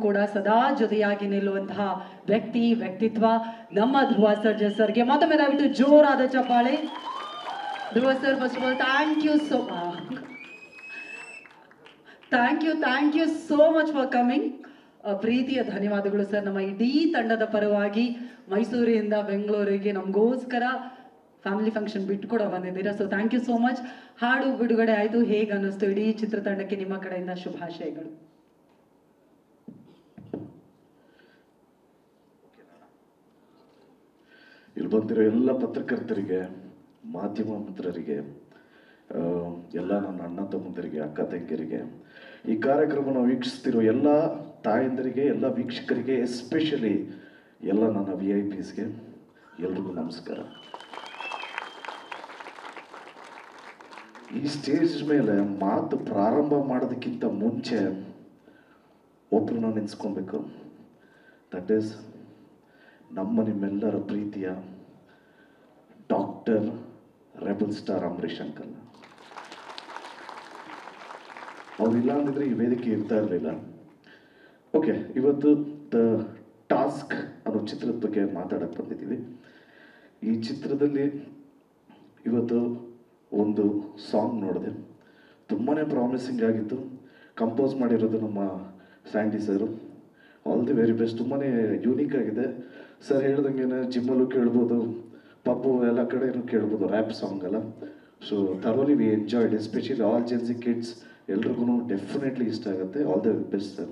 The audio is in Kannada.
ಕೂಡ ಸದಾ ಜೊತೆಯಾಗಿ ನಿಲ್ಲುವಂತಹ ವ್ಯಕ್ತಿತ್ವ ನಮ್ಮ ಧ್ರುವ ಸರ್ಜಾ ಸರ್ಗೆ ಮತ್ತೊಮ್ಮೆ ದಯವಿಟ್ಟು ಜೋರಾದ ಚಪ್ಪಾಳೆ. Dhruva sir, first of all thank you so much for coming. ಪ್ರೀತಿಯ ಧನ್ಯವಾದಗಳು ಸರ್. ನಮ್ಮ ಇಡೀ ತಂಡದ ಪರವಾಗಿ ಮೈಸೂರಿನಿಂದ ಬೆಂಗಳೂರಿಗೆ ನಮಗೋಸ್ಕರ ಫ್ಯಾಮಿಲಿ ಫಂಕ್ಷನ್ ಬಿಟ್ಟು ಕೂಡ ಬಂದಿದ್ದೀರಾ. So thank you so much. ಹಾಡು ಬಿಡುಗಡೆ ಆಯಿತು, ಹೇಗೆ ಅನ್ನಿಸ್ತು? ಇಡೀ ಚಿತ್ರತಂಡಕ್ಕೆ ನಿಮ್ಮ ಕಡೆಯಿಂದ ಶುಭಾಶಯಗಳು. ಇಲ್ಲಿ ಬಂದಿರೋ ಎಲ್ಲ ಪತ್ರಕರ್ತರಿಗೆ, ಮಾಧ್ಯಮ ಮಿತ್ರರಿಗೆ, ಎಲ್ಲ ನನ್ನ ಅಣ್ಣ ತಮ್ಮಂದರಿಗೆ, ಅಕ್ಕ ತಂಗಿಯರಿಗೆ, ಈ ಕಾರ್ಯಕ್ರಮನ ವೀಕ್ಷಿಸ್ತಿರೋ ಎಲ್ಲ ತಾಯಂದರಿಗೆ, ಎಲ್ಲ ವೀಕ್ಷಕರಿಗೆ, ಎಸ್ಪೆಷಲಿ ಎಲ್ಲ ನನ್ನ VIPsಗೆ ಎಲ್ರಿಗೂ ನಮಸ್ಕಾರ. ಈ ಸ್ಟೇಜ್ ಮೇಲೆ ಮಾತು ಪ್ರಾರಂಭ ಮಾಡೋದಕ್ಕಿಂತ ಮುಂಚೆ ಒಬ್ಬರನ್ನ ನೆನೆಸ್ಕೊಬೇಕು. ದಟ್ ಈಸ್ ನಿಮ್ಮೆಲ್ಲರ ಪ್ರೀತಿಯ doctor rebel star Ambareesh uncle. ಅವರಿಲ್ಲ ಅಂದಿದ್ರೆ ಈ ವೇದಿಕೆ ಇರ್ತಾ ಇರಲಿಲ್ಲ. ಓಕೆ, ಇವತ್ತು ದ ಟಾಸ್ಕ್ ಅನ್ನೋ ಚಿತ್ರದ ಬಗ್ಗೆ ಮಾತಾಡಕ್ಕೆ ಬಂದಿದ್ದೀವಿ. ಈ ಚಿತ್ರದಲ್ಲಿ ಇವತ್ತು ಒಂದು ಸಾಂಗ್ ನೋಡಿದೆ, ತುಂಬಾ ಪ್ರಾಮಿಸಿಂಗ್ ಆಗಿತ್ತು. ಕಂಪೋಸ್ ಮಾಡಿರೋದು ನಮ್ಮ Sandy sir. All the very best. ತುಂಬಾ ಯೂನಿಕ್ ಆಗಿದೆ. ಸರ್ ಹೇಳ್ದಂಗೆ ಜಿಮ್ಮಲ್ಲೂ ಕೇಳ್ಬೋದು, ಪಬ್ಬು ಎಲ್ಲ ಕಡೆನೂ ಕೇಳ್ಬೋದು, ರ್ಯಾಪ್ ಸಾಂಗ್ ಅಲ್ಲ. So thoroughly we enjoyed, especially all Gen Z kids ಎಲ್ರಿಗೂ ಡೆಫಿನೆಟ್ಲಿ ಇಷ್ಟ ಆಗುತ್ತೆ. All the best sir.